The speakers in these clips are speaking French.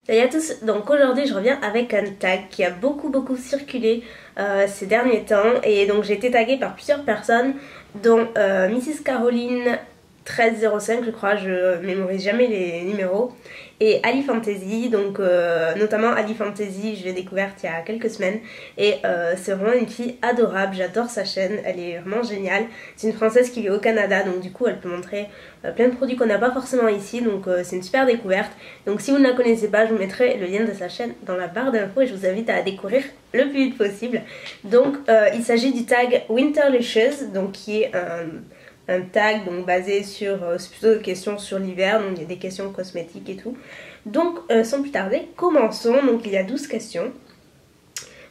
Salut à tous, donc aujourd'hui je reviens avec un tag qui a beaucoup circulé ces derniers temps et donc j'ai été taguée par plusieurs personnes dont Mrs Caroline 1305 je crois, je mémorise jamais les numéros, et Ali Fantasy, donc notamment Ali Fantasy je l'ai découverte il y a quelques semaines et c'est vraiment une fille adorable, j'adore sa chaîne, elle est vraiment géniale. C'est une française qui vit au Canada, donc du coup elle peut montrer plein de produits qu'on n'a pas forcément ici, donc c'est une super découverte. Donc si vous ne la connaissez pas, je vous mettrai le lien de sa chaîne dans la barre d'infos et je vous invite à la découvrir le plus vite possible. Donc il s'agit du tag Winterlicious, donc qui est un tag donc basé sur c'est plutôt des questions sur l'hiver, donc il y a des questions cosmétiques et tout. Donc sans plus tarder, commençons. Donc il y a 12 questions.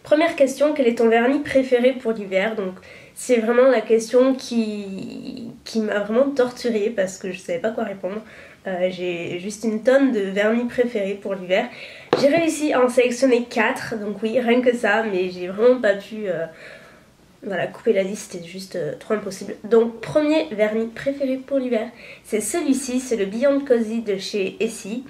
Première question, quel est ton vernis préféré pour l'hiver? Donc c'est vraiment la question qui m'a vraiment torturée parce que je savais pas quoi répondre. J'ai juste une tonne de vernis préférés pour l'hiver. J'ai réussi à en sélectionner 4, donc oui, rien que ça, mais j'ai vraiment pas pu voilà, couper la liste, c'était juste trop impossible. Donc premier vernis préféré pour l'hiver, c'est celui-ci, c'est le Beyond Cozy de chez Essie.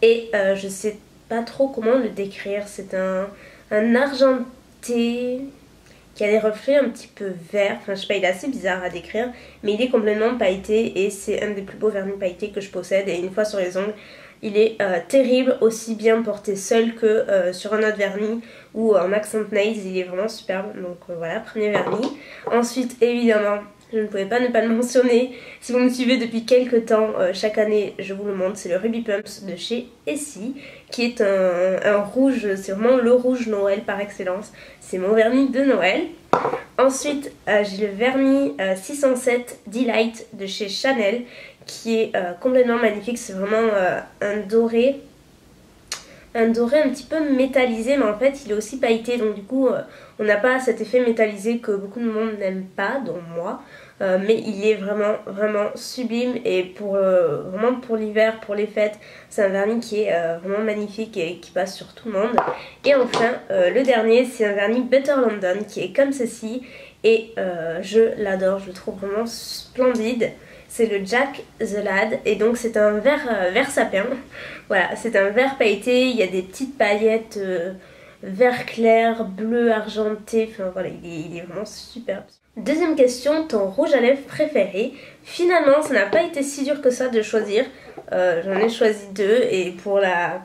Et je sais pas trop comment le décrire, c'est un argenté qui a des reflets un petit peu verts, enfin je sais pas, il est assez bizarre à décrire, mais il est complètement pailleté et c'est un des plus beaux vernis pailletés que je possède. Et une fois sur les ongles, il est terrible, aussi bien porté seul que sur un autre vernis ou en accent nails, il est vraiment superbe. Donc voilà, premier vernis. Ensuite évidemment, je ne pouvais pas ne pas le mentionner, si vous me suivez depuis quelques temps, chaque année je vous le montre, c'est le Ruby Pumps de chez Essie, qui est un rouge, c'est vraiment le rouge Noël par excellence, c'est mon vernis de Noël. Ensuite j'ai le vernis 607 Delight de chez Chanel, qui est complètement magnifique, c'est vraiment un doré un petit peu métallisé, mais en fait il est aussi pailleté, donc du coup on n'a pas cet effet métallisé que beaucoup de monde n'aime pas, dont moi, mais il est vraiment sublime. Et vraiment pour l'hiver, pour les fêtes, c'est un vernis qui est vraiment magnifique et qui passe sur tout le monde. Et enfin le dernier, c'est un vernis Better London qui est comme ceci et je l'adore, je le trouve vraiment splendide. C'est le Jack the Lad et donc c'est un vert sapin. Voilà, c'est un vert pailleté, il y a des petites paillettes vert clair, bleu argenté, enfin voilà, il est vraiment superbe. Deuxième question, ton rouge à lèvres préféré? Finalement, ça n'a pas été si dur que ça de choisir. J'en ai choisi 2 et pour la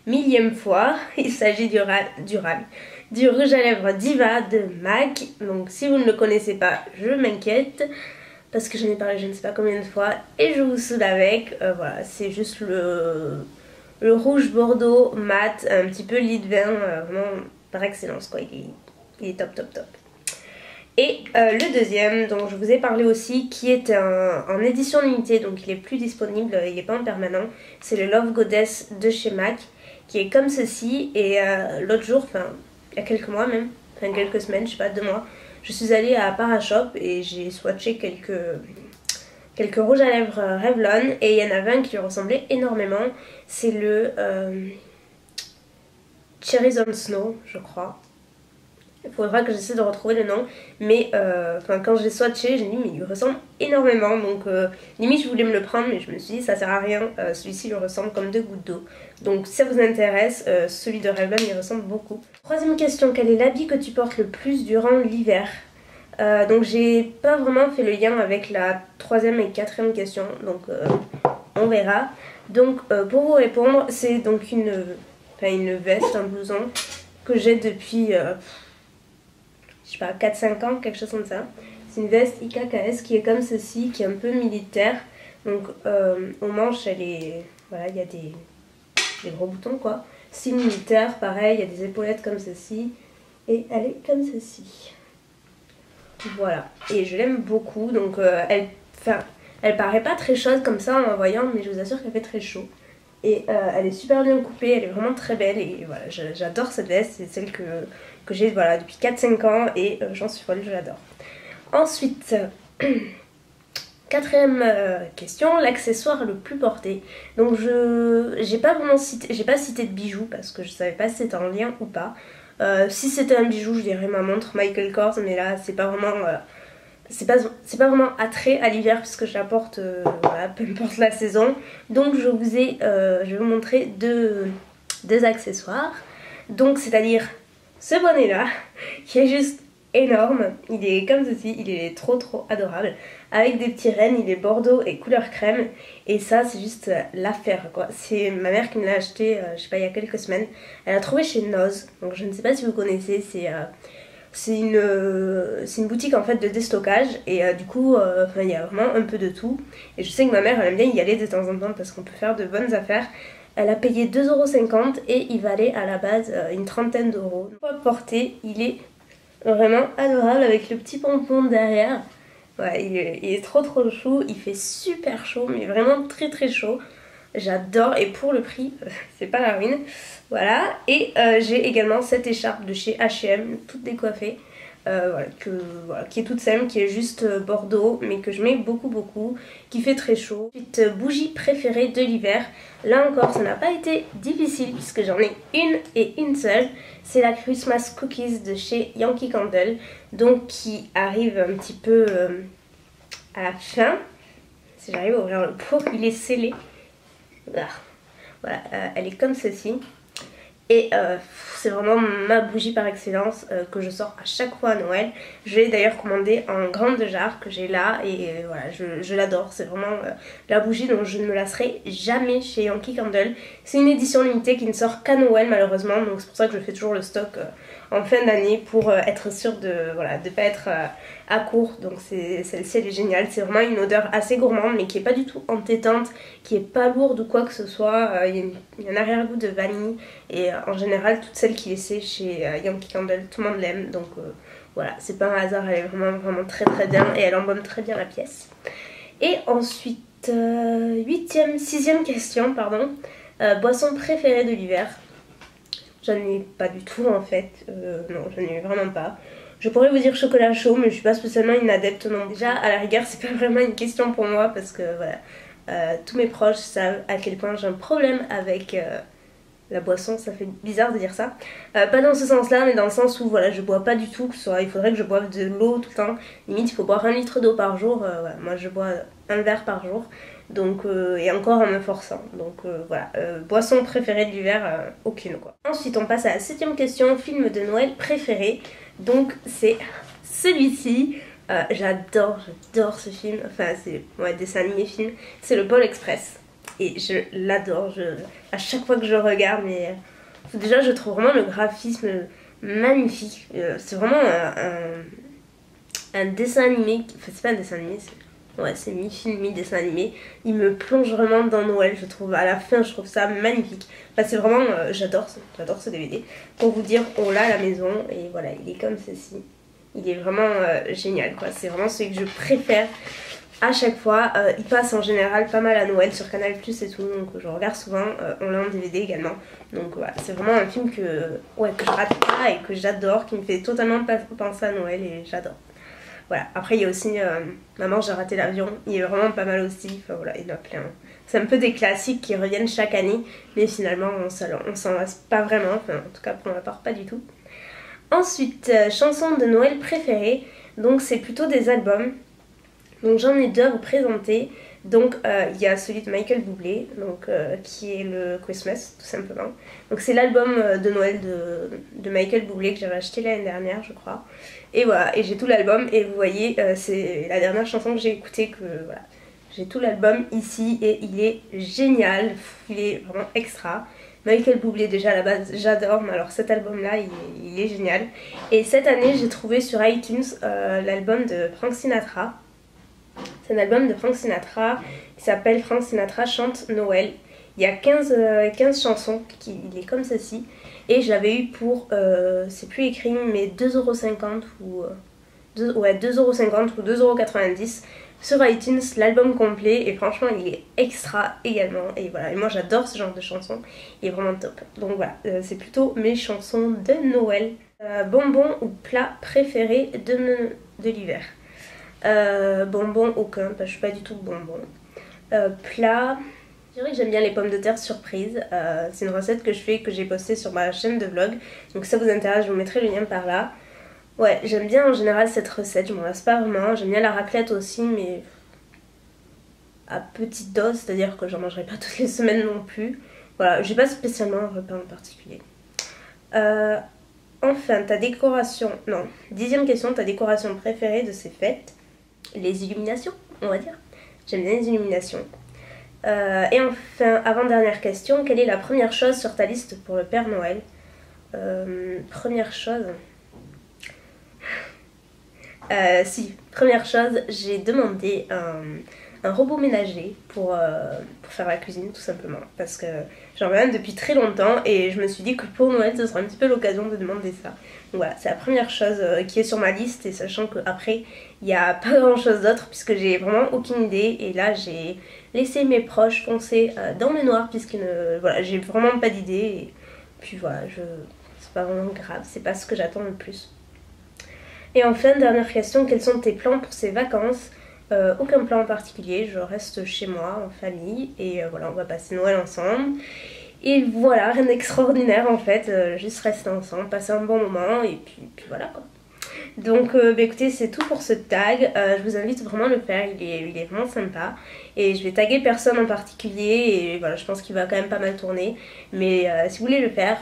1000e fois, il s'agit du rouge à lèvres Diva de MAC. Donc si vous ne le connaissez pas, je m'inquiète, parce que j'en ai parlé je ne sais pas combien de fois et je vous saoule avec. Voilà, c'est juste le rouge bordeaux mat, un petit peu lit de vin, vraiment par excellence quoi, il est top. Et le deuxième dont je vous ai parlé aussi, qui est en édition limitée, donc il est plus disponible, il n'est pas en permanent, c'est le Love Goddess de chez MAC, qui est comme ceci. Et l'autre jour, enfin il y a quelques mois même, enfin quelques semaines, je sais pas, 2 mois, je suis allée à Parashop et j'ai swatché quelques rouges à lèvres Revlon et il y en avait un qui lui ressemblait énormément, c'est le Cherries on Snow je crois. Il faudra que j'essaie de retrouver le nom, mais quand je l'ai swatché, j'ai dit mais il lui ressemble énormément, donc limite je voulais me le prendre, mais je me suis dit ça sert à rien, celui-ci lui ressemble comme 2 gouttes d'eau. Donc si ça vous intéresse, celui de Revlon il ressemble beaucoup. Troisième question, quel est l'habit que tu portes le plus durant l'hiver? Donc j'ai pas vraiment fait le lien avec la 3e et 4e question, donc on verra. Donc pour vous répondre, c'est donc une veste, un blouson que j'ai depuis je sais pas, 4-5 ans, quelque chose comme ça. C'est une veste IKKS qui est comme ceci, qui est un peu militaire. Donc aux manches, elle est, voilà, il y a des gros boutons quoi. Style militaire, pareil, il y a des épaulettes comme ceci et elle est comme ceci. Voilà, et je l'aime beaucoup, donc elle paraît pas très chaude comme ça en la voyant, mais je vous assure qu'elle fait très chaud. Et elle est super bien coupée, elle est vraiment très belle et voilà, j'adore cette veste, c'est celle que j'ai voilà, depuis 4-5 ans et j'en suis folle, je l'adore. Ensuite, 4e question, l'accessoire le plus porté. Donc j'ai pas cité de bijoux parce que je savais pas si c'était en lien ou pas. Si c'était un bijou, je dirais ma montre Michael Kors, mais là c'est pas vraiment c'est pas vraiment attrait à l'hiver puisque je la porte voilà, peu importe la saison. Donc je vais vous montrer deux 2 accessoires. Donc c'est-à-dire ce bonnet là qui est juste énorme, il est comme ceci, il est trop adorable, avec des petits rennes, il est bordeaux et couleur crème, et ça c'est juste l'affaire quoi. C'est ma mère qui me l'a acheté, je sais pas, il y a quelques semaines. Elle a trouvé chez Noz, donc je ne sais pas si vous connaissez, c'est une boutique en fait de déstockage, et du coup il y a vraiment un peu de tout, et je sais que ma mère elle aime bien y aller de temps en temps parce qu'on peut faire de bonnes affaires. Elle a payé 2,50 € et il valait à la base une trentaine d'euros. Pour porter, il est vraiment adorable avec le petit pompon derrière. Ouais, il est trop chou, il fait super chaud, mais vraiment très chaud. J'adore, et pour le prix, c'est pas la ruine. Voilà, et j'ai également cette écharpe de chez H&M, toute décoiffée. Voilà, qui est toute simple, qui est juste bordeaux, mais que je mets beaucoup, qui fait très chaud. Petite bougie préférée de l'hiver. Là encore, ça n'a pas été difficile puisque j'en ai une seule. C'est la Christmas Cookies de chez Yankee Candle, donc qui arrive un petit peu à la fin. Si j'arrive à ouvrir le pot, il est scellé. Voilà, elle est comme ceci. Et c'est vraiment ma bougie par excellence que je sors à chaque fois à Noël. Je l'ai d'ailleurs commandée en grande jarre que j'ai là, et voilà, je l'adore. C'est vraiment la bougie dont je ne me lasserai jamais chez Yankee Candle. C'est une édition limitée qui ne sort qu'à Noël malheureusement, donc c'est pour ça que je fais toujours le stock en fin d'année pour être sûre de pas être à court. Donc celle-ci elle est géniale, c'est vraiment une odeur assez gourmande mais qui est pas du tout entêtante, qui est pas lourde ou quoi que ce soit. Il y a un arrière-goût de vanille, et en général toutes celles qui essaient chez Yankee Candle, tout le monde l'aime, donc voilà, c'est pas un hasard, elle est vraiment très bien et elle embaume très bien la pièce. Et ensuite, 6ème question, pardon, boisson préférée de l'hiver. J'en ai pas du tout en fait, non j'en ai vraiment pas. Je pourrais vous dire chocolat chaud, mais je suis pas spécialement une adepte non. Déjà à la rigueur c'est pas vraiment une question pour moi parce que voilà, tous mes proches savent à quel point j'ai un problème avec la boisson, ça fait bizarre de dire ça. Pas dans ce sens là, mais dans le sens où voilà, je bois pas du tout, que ce soit, il faudrait que je boive de l'eau tout le temps. Limite il faut boire 1 litre d'eau par jour, voilà, moi je bois 1 verre par jour. Donc, et encore en me forçant. Donc voilà, boisson préférée de l'hiver, aucune quoi. Ensuite on passe à la 7ème question, film de Noël préféré. Donc c'est celui-ci. J'adore ce film, enfin c'est dessin animé film, c'est le Pôle Express. Et je l'adore, à chaque fois que je regarde, mais déjà je trouve vraiment le graphisme magnifique. C'est vraiment un dessin animé, enfin c'est pas un dessin animé, c'est mi-film, mi-dessin animé. Il me plonge vraiment dans Noël, je trouve. À la fin, je trouve ça magnifique. Enfin, c'est vraiment, j'adore ce DVD. Pour vous dire, on l'a à la maison, et voilà, il est comme ceci. Il est vraiment génial, quoi. C'est vraiment celui que je préfère à chaque fois. Il passe en général pas mal à Noël sur Canal+ et tout, donc je regarde souvent. On l'a en DVD également. Donc voilà, c'est vraiment un film que je rate pas et que j'adore, qui me fait totalement penser à Noël, et j'adore. Voilà, après il y a aussi Maman j'ai raté l'avion, il est vraiment pas mal aussi, enfin voilà, il y en a plein. C'est un peu des classiques qui reviennent chaque année, mais finalement on s'en lasse pas vraiment, enfin en tout cas pour ma part pas du tout. Ensuite, chansons de Noël préférées, donc c'est plutôt des albums, donc j'en ai 2 à vous présenter. Donc il y a celui de Michael Bublé, donc, qui est le Christmas tout simplement. Donc c'est l'album de Noël de Michael Bublé que j'avais acheté l'année dernière je crois. Et voilà, et j'ai tout l'album, et vous voyez c'est la dernière chanson que j'ai écoutée, que voilà. J'ai tout l'album ici et il est génial, il est vraiment extra. Michael Bublé déjà à la base j'adore, mais alors cet album là il est génial. Et cette année j'ai trouvé sur iTunes l'album de Frank Sinatra. C'est un album de Frank Sinatra qui s'appelle Frank Sinatra chante Noël. Il y a 15 chansons, il est comme ceci. Et je l'avais eu pour, c'est plus écrit, mais 2,50 € ou 2,50 € ou 2,90 € sur iTunes, l'album complet. Et franchement, il est extra également. Et voilà, et moi j'adore ce genre de chansons, il est vraiment top. Donc voilà, c'est plutôt mes chansons de Noël. Bonbon ou plat préféré de l'hiver. Bonbon aucun, parce que je suis pas du tout bonbon. Plat, je dirais que j'aime bien les pommes de terre surprise. C'est une recette que je fais, que j'ai postée sur ma chaîne de vlog, donc si ça vous intéresse je vous mettrai le lien par là. Ouais, j'aime bien en général cette recette, je m'en lasse pas vraiment. J'aime bien la raclette aussi, mais à petite dose, c'est à dire que j'en mangerai pas toutes les semaines non plus. Voilà, j'ai pas spécialement un repas en particulier. Enfin, ta décoration... Non, 10e question, ta décoration préférée de ces fêtes? Les illuminations, on va dire. J'aime bien les illuminations. Et enfin, avant-dernière question, quelle est la première chose sur ta liste pour le Père Noël? Première chose... première chose, j'ai demandé un robot ménager pour faire la cuisine tout simplement. Parce que j'en veux un depuis très longtemps et je me suis dit que pour Noël ce sera un petit peu l'occasion de demander ça. Donc voilà, c'est la première chose qui est sur ma liste, et sachant qu'après il n'y a pas grand chose d'autre puisque j'ai vraiment aucune idée. Et là j'ai laissé mes proches foncer dans le noir puisque voilà, j'ai vraiment pas d'idée. Et puis voilà, c'est pas vraiment grave, c'est pas ce que j'attends le plus. Et enfin, dernière question, quels sont tes plans pour ces vacances? Aucun plan en particulier, je reste chez moi en famille et voilà, on va passer Noël ensemble. Et voilà, rien d'extraordinaire en fait, juste rester ensemble, passer un bon moment et puis voilà quoi. Donc bah, écoutez, c'est tout pour ce tag. Je vous invite vraiment à le faire, il est vraiment sympa. Et je vais taguer personne en particulier et voilà, je pense qu'il va quand même pas mal tourner. Mais si vous voulez le faire,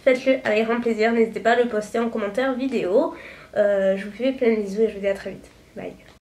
faites-le avec grand plaisir, n'hésitez pas à le poster en commentaire vidéo. Je vous fais plein de bisous et je vous dis à très vite. Bye.